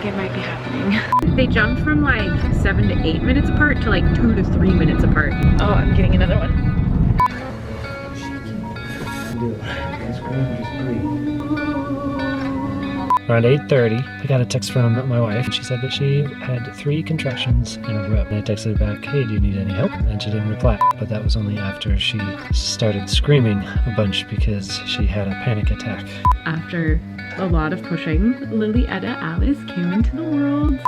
think it might be happening. They jumped from like 7 to 8 minutes apart to like 2 to 3 minutes apart. Oh, I'm getting another one. Around 8:30, I got a text from my wife. She said that she had 3 contractions in a row. And I texted her back, hey, do you need any help? And she didn't reply. But that was only after she started screaming a bunch because she had a panic attack. After a lot of pushing, Lily Etta Alice came into the world.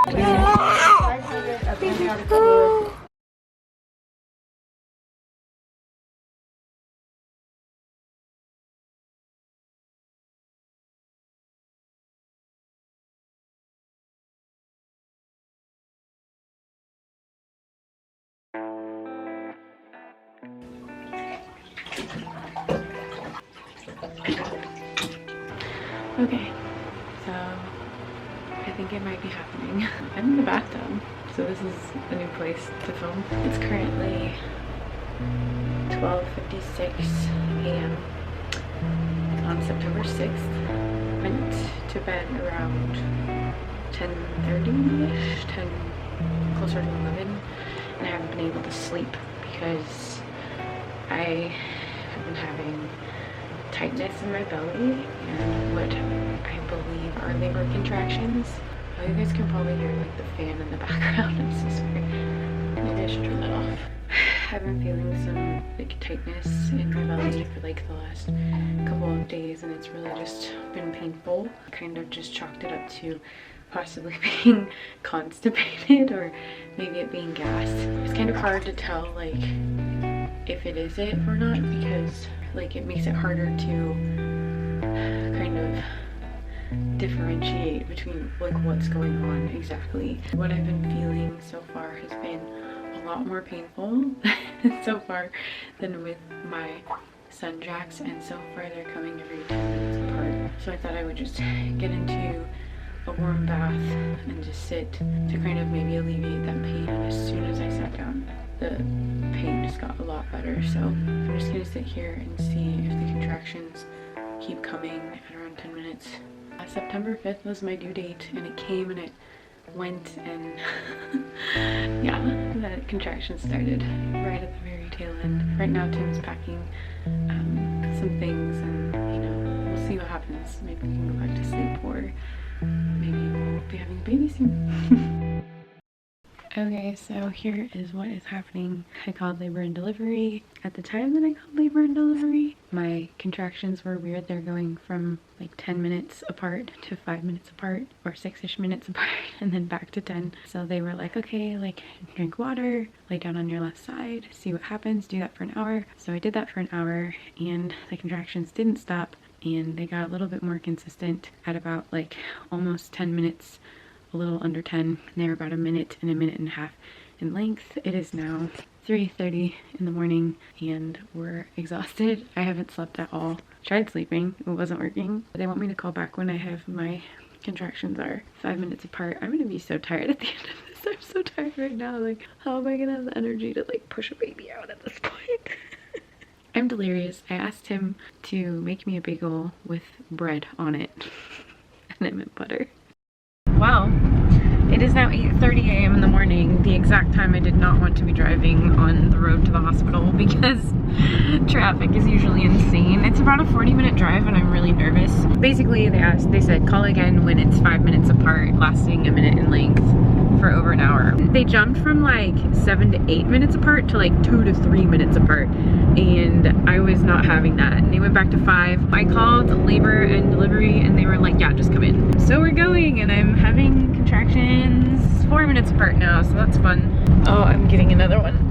Okay, so I think it might be happening. I'm in the bathtub, so this is a new place to film. It's currently 12:56 a.m. on September 6th. Went to bed around 10:30-ish, closer to 11, and I haven't been able to sleep because I have been having tightness in my belly and what I believe are labor contractions. Oh, you guys can probably hear like the fan in the background. I'm so sorry. Maybe I should turn that off. I've been feeling some like tightness in my belly for like the last couple of days, and it's really just been painful. Kind of just chalked it up to possibly being constipated or maybe it being gas. It's kind of hard to tell like if it is it or not, because like it makes it harder to kind of differentiate between like what's going on exactly. What I've been feeling so far has been a lot more painful so far than with my sun jacks, and so far they're coming every 10 minutes apart. So I thought I would just get into a warm bath and just sit to kind of maybe alleviate that pain, and as soon as I sat down the pain just got a lot better. So I'm just gonna sit here and see if the contractions keep coming at around 10 minutes. September 5th was my due date, and it came and it went, and yeah, the contractions started right at the very tail end. Right now Tim's packing some things, and you know, we'll see what happens. Maybe we can go back to sleep, or maybe we'll be having a baby soon. Okay, so here is what is happening. I called labor and delivery. At the time that I called labor and delivery, my contractions were weird. They're going from like 10 minutes apart to 5 minutes apart, or 6-ish minutes apart, and then back to 10. So they were like, okay, like drink water, lay down on your left side, see what happens, do that for an hour. So I did that for an hour, and the contractions didn't stop, and they got a little bit more consistent at about like almost 10 minutes. A little under 10, and they were about a minute and a half in length. It is now 3:30 in the morning, and we're exhausted. I haven't slept at all. Tried sleeping, it wasn't working. They want me to call back when I have my contractions are 5 minutes apart. I'm gonna be so tired at the end of this. I'm so tired right now. Like, how am I gonna have the energy to like push a baby out at this point? I'm delirious. I asked him to make me a bagel with bread on it, and I meant butter. Wow, it is now 8:30 a.m. in the morning, the exact time I did not want to be driving on the road to the hospital because traffic is usually insane. It's about a 40-minute drive, and I'm really nervous. Basically, they said call again when it's 5 minutes apart, lasting a minute in length for over an hour. They jumped from like 7 to 8 minutes apart to like 2 to 3 minutes apart, and I was not having that. And they went back to 5. I called labor and delivery, and they were like, yeah, just come in. So we're going, and I'm having contractions 4 minutes apart now, so that's fun. Oh, I'm getting another one.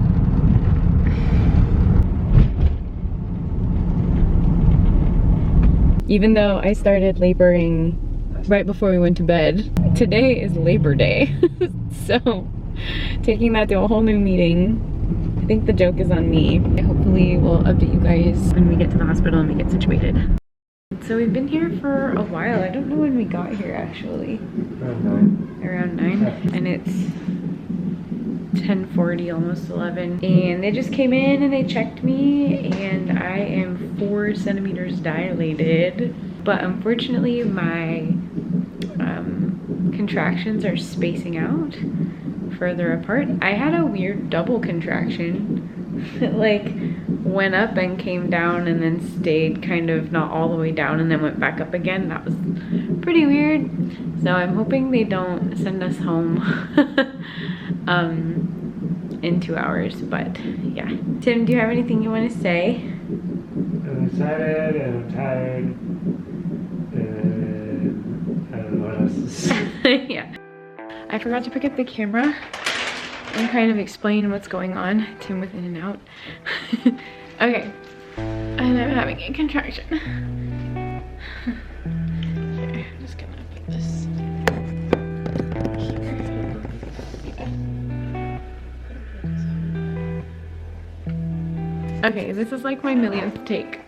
Even though I started laboring right before we went to bed, today is Labor Day. So taking that to a whole new meeting, I think the joke is on me. Hopefully we'll update you guys when we get to the hospital and we get situated. So we've been here for a while. I don't know when we got here actually. Around 9. And it's 10:40, almost 11. And they just came in and they checked me, and I am 4 centimeters dilated. But unfortunately my contractions are spacing out further apart. I had a weird double contraction that like went up and came down and then stayed kind of not all the way down and then went back up again. That was pretty weird. So I'm hoping they don't send us home in 2 hours, but yeah. Tim, do you have anything you want to say? I'm excited and I'm tired and I don't know what else to say. Yeah. I forgot to pick up the camera and kind of explain what's going on. Tim was in and out. Okay. And I'm having a contraction. Here, I'm just gonna put this here. Okay, this is like my millionth take.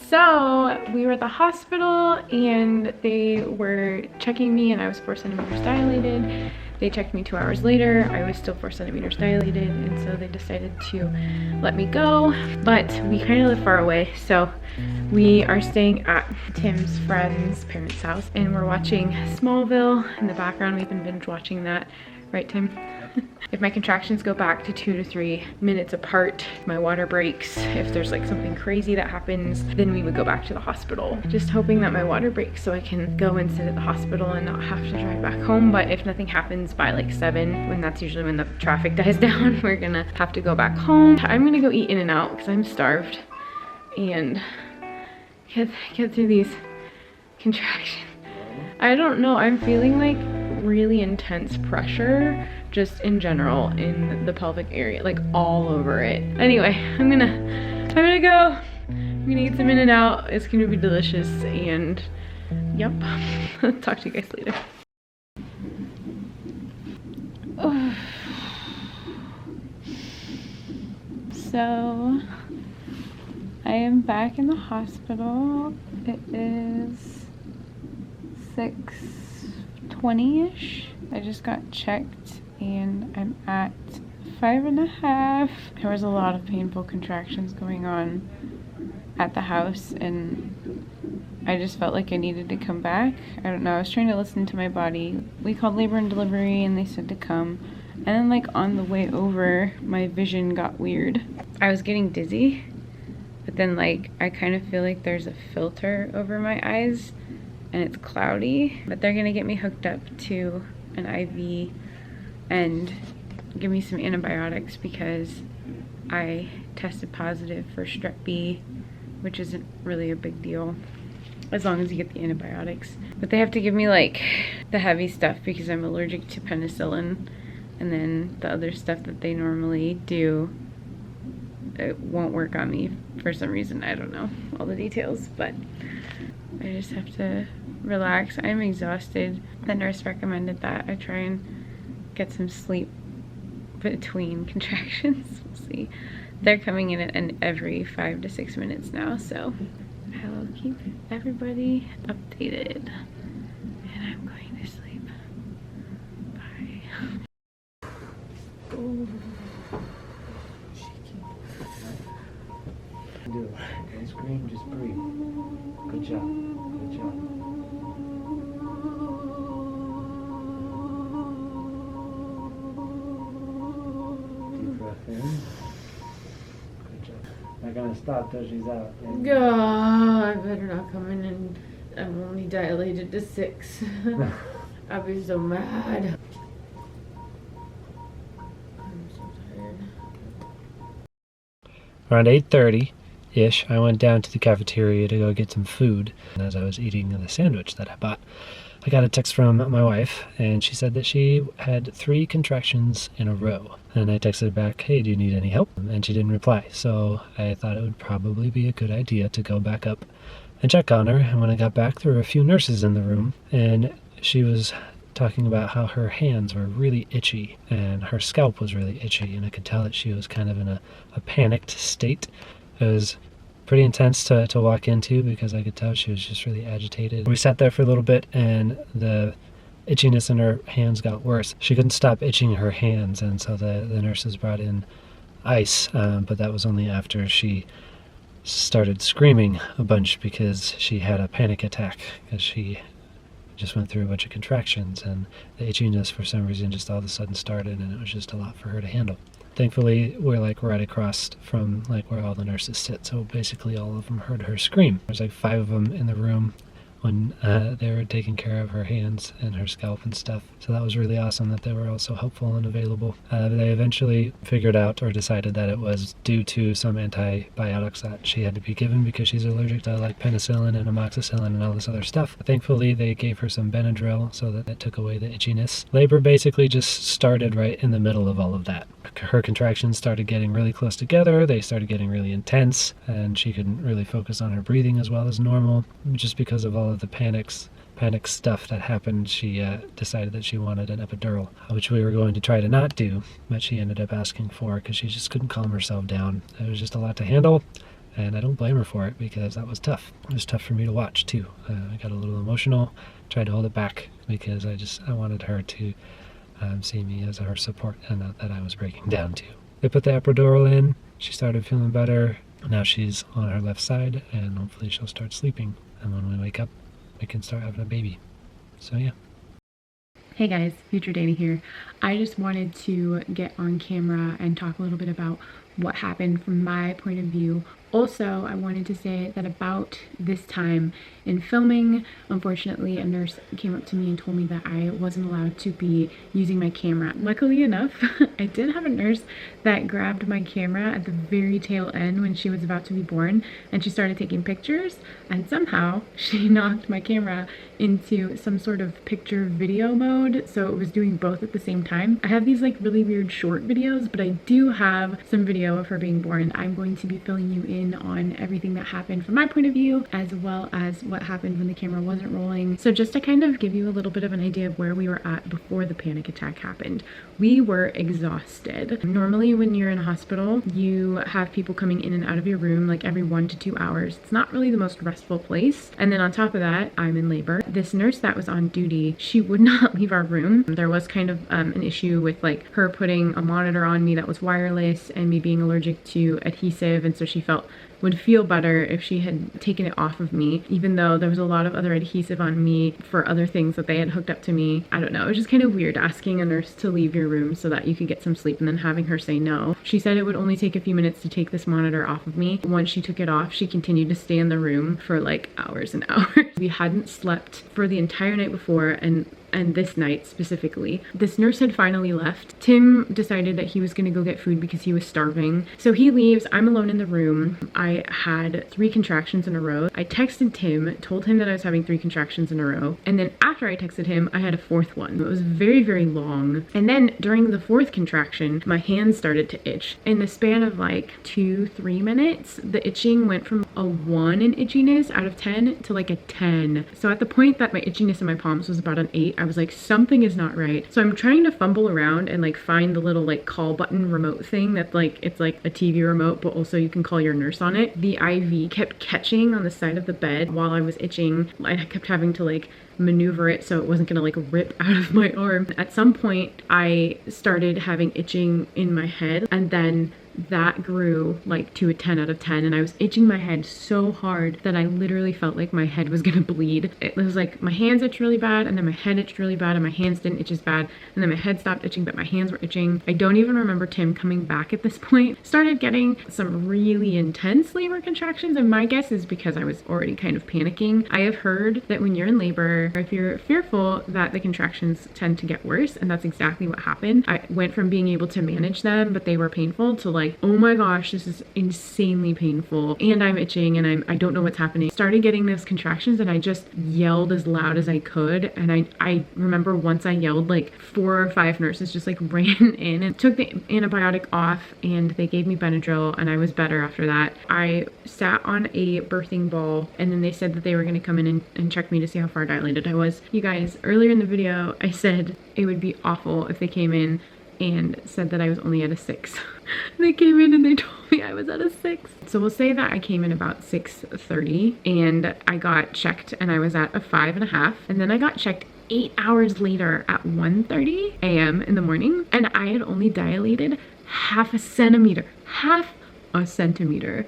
So we were at the hospital and they were checking me and I was 4 centimeters dilated. They checked me 2 hours later. I was still 4 centimeters dilated, and so they decided to let me go. But we kind of live far away, so we are staying at Tim's friend's parents' house and we're watching Smallville in the background. We've been binge watching that, right, Tim? If my contractions go back to 2 to 3 minutes apart, my water breaks. If there's like something crazy that happens, then we would go back to the hospital. Just hoping that my water breaks so I can go and sit at the hospital and not have to drive back home. But if nothing happens by like 7, when that's usually when the traffic dies down, we're gonna have to go back home. I'm gonna go eat In-N-Out because I'm starved and get through these contractions. I don't know, I'm feeling like really intense pressure just in general in the pelvic area, like all over it. Anyway, I'm gonna go. I'm gonna eat some In-N-Out. It's gonna be delicious, and yep. Talk to you guys later. Oh. So I am back in the hospital. It is 6:20ish. I just got checked and I'm at 5.5. There was a lot of painful contractions going on at the house and I just felt like I needed to come back. I don't know, I was trying to listen to my body. We called labor and delivery and they said to come. And then like on the way over, my vision got weird. I was getting dizzy, but then like I kind of feel like there's a filter over my eyes and it's cloudy. But they're gonna get me hooked up to an IV and give me some antibiotics because I tested positive for strep B, which isn't really a big deal as long as you get the antibiotics. But they have to give me like the heavy stuff because I'm allergic to penicillin, and then the other stuff that they normally do, it won't work on me for some reason. I don't know all the details, but I just have to relax. I'm exhausted. The nurse recommended that I try and get some sleep between contractions. We'll see. They're coming in every 5 to 6 minutes now, so I'll keep everybody updated. And I'm going to sleep. Bye. Oh. Do it. Don't scream, just breathe. Good job. Good job. Deep breath in. Good job. Not gonna stop till she's out. Right? God, I better not come in and I'm only dilated to 6. I'll be so mad. I'm so tired. Around 8:30-ish, I went down to the cafeteria to go get some food. And as I was eating the sandwich that I bought, I got a text from my wife, and she said that she had 3 contractions in a row. And I texted back, hey, do you need any help? And she didn't reply. So I thought it would probably be a good idea to go back up and check on her. And when I got back, there were a few nurses in the room, and she was talking about how her hands were really itchy and her scalp was really itchy, and I could tell that she was kind of in a panicked state. It was pretty intense to walk into because I could tell she was just really agitated. We sat there for a little bit and the itchiness in her hands got worse. She couldn't stop itching her hands, and so the nurses brought in ice, but that was only after she started screaming a bunch because she had a panic attack because she Just went through a bunch of contractions, and the itchiness for some reason just all of a sudden started, and it was just a lot for her to handle. Thankfully, we're like right across from like where all the nurses sit, so basically all of them heard her scream. There's like 5 of them in the room when they were taking care of her hands and her scalp and stuff. So that was really awesome that they were all so helpful and available. They eventually figured out or decided that it was due to some antibiotics that she had to be given because she's allergic to like penicillin and amoxicillin and all this other stuff. Thankfully, they gave her some Benadryl so that it took away the itchiness. Labor basically just started right in the middle of all of that. Her contractions started getting really close together, they started getting really intense, and she couldn't really focus on her breathing as well as normal just because of all of the panic stuff that happened. She decided that she wanted an epidural, which we were going to try to not do, but she ended up asking for because she just couldn't calm herself down. It was just a lot to handle, and I don't blame her for it because that was tough. It was tough for me to watch too. I got a little emotional, tried to hold it back because I wanted her to see me as her support and not that I was breaking down too. They put the epidural in, she started feeling better. Now she's on her left side, and hopefully she'll start sleeping. And when we wake up, we can start having a baby. So yeah. Hey guys, Future Danny here. I just wanted to get on camera and talk a little bit about what happened from my point of view. Also, I wanted to say that about this time in filming, unfortunately, a nurse came up to me and told me that I wasn't allowed to be using my camera. Luckily enough, I did have a nurse that grabbed my camera at the very tail end when she was about to be born, and she started taking pictures, and somehow she knocked my camera into some sort of picture video mode, so it was doing both at the same time. I have these like really weird short videos, but I do have some video of her being born. I'm going to be filling you in on everything that happened from my point of view, as well as what happened when the camera wasn't rolling. So just to kind of give you a little bit of an idea of where we were at before the panic attack happened, we were exhausted. Normally when you're in a hospital, you have people coming in and out of your room like every 1 to 2 hours. It's not really the most restful place. And then on top of that, I'm in labor. This nurse that was on duty, she would not leave our room. There was kind of an issue with like her putting a monitor on me that was wireless and me being allergic to adhesive, and so she felt would feel better if she had taken it off of me, even though there was a lot of other adhesive on me for other things that they had hooked up to me. I don't know, it was just kind of weird asking a nurse to leave your room so that you could get some sleep and then having her say no. She said it would only take a few minutes to take this monitor off of me. Once she took it off, she continued to stay in the room for like hours and hours. We hadn't slept for the entire night before, and this night specifically. This nurse had finally left. Tim decided that he was gonna go get food because he was starving. So he leaves, I'm alone in the room. I had 3 contractions in a row. I texted Tim, told him that I was having 3 contractions in a row. And then after I texted him, I had a 4th one. It was very, very long. And then during the 4th contraction, my hands started to itch. In the span of like 2-3 minutes, the itching went from a 1 in itchiness out of 10 to like a 10. So at the point that my itchiness in my palms was about an 8, I was like, something is not right. So I'm trying to fumble around and like find the little like call button remote thing that like, it's like a TV remote, but also you can call your nurse on it. The IV kept catching on the side of the bed while I was itching. I kept having to like maneuver it so it wasn't gonna like rip out of my arm. At some point, I started having itching in my head, and then that grew like to a 10 out of 10, and I was itching my head so hard that I literally felt like my head was gonna bleed. It was like my hands itched really bad, and then my head itched really bad, and my hands didn't itch as bad, and then my head stopped itching but my hands were itching. I don't even remember Tim coming back at this point. Started getting some really intense labor contractions, and my guess is because I was already kind of panicking. I have heard that when you're in labor, or if you're fearful, that the contractions tend to get worse, and that's exactly what happened. I went from being able to manage them but they were painful to like, oh my gosh, this is insanely painful and I'm itching and I don't know what's happening. Started getting those contractions and I just yelled as loud as I could, and I remember once I yelled, like 4 or 5 nurses just like ran in and took the antibiotic off, and they gave me Benadryl, and I was better after that. I sat on a birthing ball, and then they said that they were going to come in and check me to see how far dilated I was. You guys, earlier in the video I said it would be awful if they came in and said that I was only at a 6. They came in and they told me I was at a 6. So we'll say that I came in about 6:30, and I got checked and I was at a 5.5, and then I got checked 8 hours later at 1:30 a.m. in the morning, and I had only dilated half a centimeter,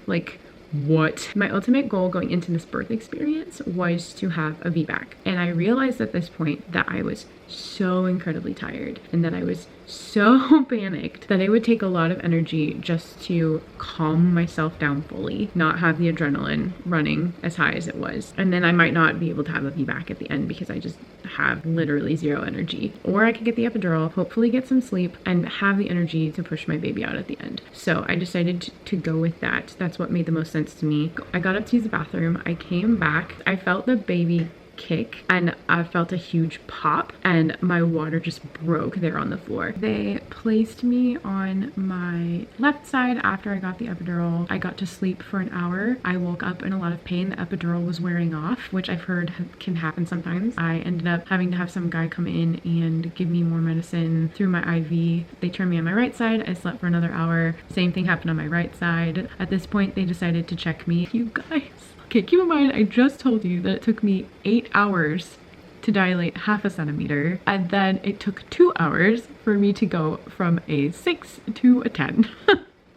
like what? My ultimate goal going into this birth experience was to have a VBAC. And I realized at this point that I was so incredibly tired and that I was so panicked that it would take a lot of energy just to calm myself down fully, not have the adrenaline running as high as it was. And then I might not be able to have a VBAC at the end because I just have literally zero energy. Or I could get the epidural, hopefully get some sleep, and have the energy to push my baby out at the end. So I decided to go with that. That's what made the most sense to me. I got up to use the bathroom. I came back. I felt the baby kick and I felt a huge pop and my water just broke there on the floor. They placed me on my left side after I got the epidural. I got to sleep for an hour. I woke up in a lot of pain. The epidural was wearing off, which I've heard can happen sometimes. I ended up having to have some guy come in and give me more medicine through my IV. They turned me on my right side. I slept for another hour. Same thing happened on my right side. At this point, they decided to check me. You guys, okay, keep in mind, I just told you that it took me 8 hours to dilate 0.5 centimeter, and then it took 2 hours for me to go from a 6 to a 10.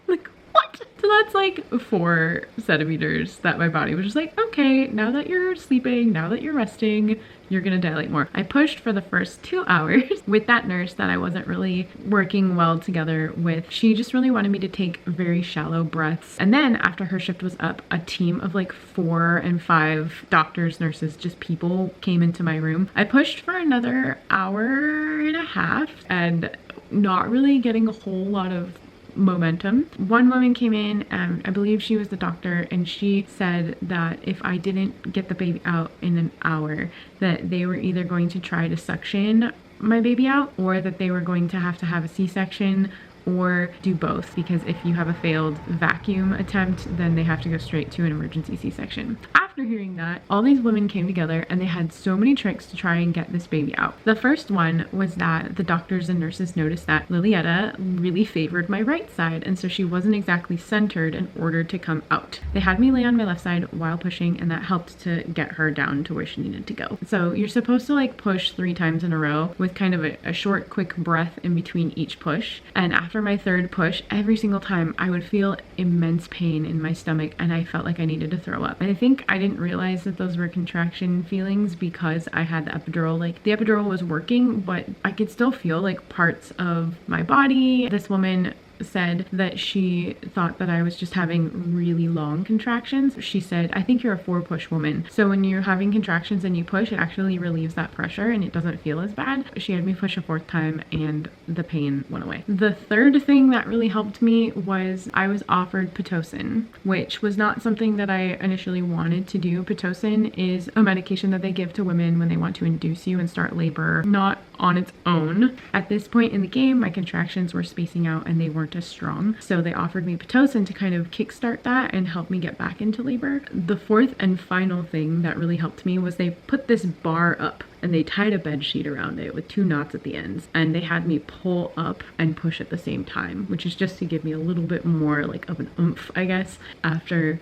Like, what? So that's like 4 centimeters that my body was just like, okay, now that you're sleeping, now that you're resting, you're gonna dilate more. I pushed for the first 2 hours with that nurse that I wasn't really working well together with. She just really wanted me to take very shallow breaths. And then after her shift was up, a team of like 4 and 5 doctors, nurses, just people came into my room. I pushed for another 1.5 hours and not really getting a whole lot of momentum. One woman came in, I believe she was the doctor, and she said that if I didn't get the baby out in an hour, that they were either going to try to suction my baby out or that they were going to have a C-section or do both, because if you have a failed vacuum attempt, then they have to go straight to an emergency C-section. After hearing that, all these women came together and they had so many tricks to try and get this baby out. The first one was that the doctors and nurses noticed that Lilietta really favored my right side, and so she wasn't exactly centered in order to come out. They had me lay on my left side while pushing, and that helped to get her down to where she needed to go. So you're supposed to like push 3 times in a row with kind of a short, quick breath in between each push. And after my 3rd push, every single time I would feel immense pain in my stomach and I felt like I needed to throw up. And I think I didn't realize that those were contraction feelings because I had the epidural. Like, the epidural was working, but I could still feel like parts of my body. This woman said that she thought that I was just having really long contractions. She said, I think you're a 4-push woman. So when you're having contractions and you push, it actually relieves that pressure and it doesn't feel as bad. She had me push a 4th time and the pain went away. The 3rd thing that really helped me was I was offered Pitocin, which was not something that I initially wanted to do. Pitocin is a medication that they give to women when they want to induce you and start labor, not on its own. At this point in the game, my contractions were spacing out and they weren't as strong. So they offered me Pitocin to kind of kickstart that and help me get back into labor. The 4th and final thing that really helped me was they put this bar up and they tied a bed sheet around it with 2 knots at the ends, and they had me pull up and push at the same time, which is just to give me a little bit more like of an oomph, I guess, after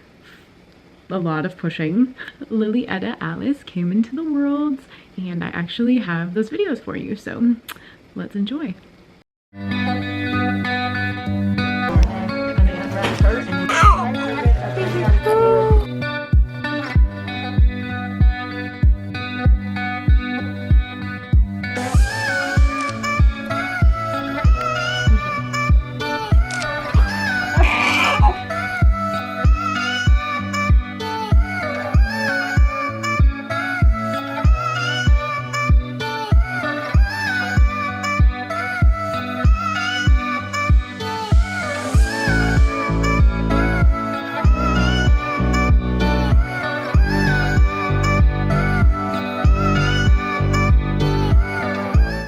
a lot of pushing. Lilietta Alice came into the world, and I actually have those videos for you, so let's enjoy.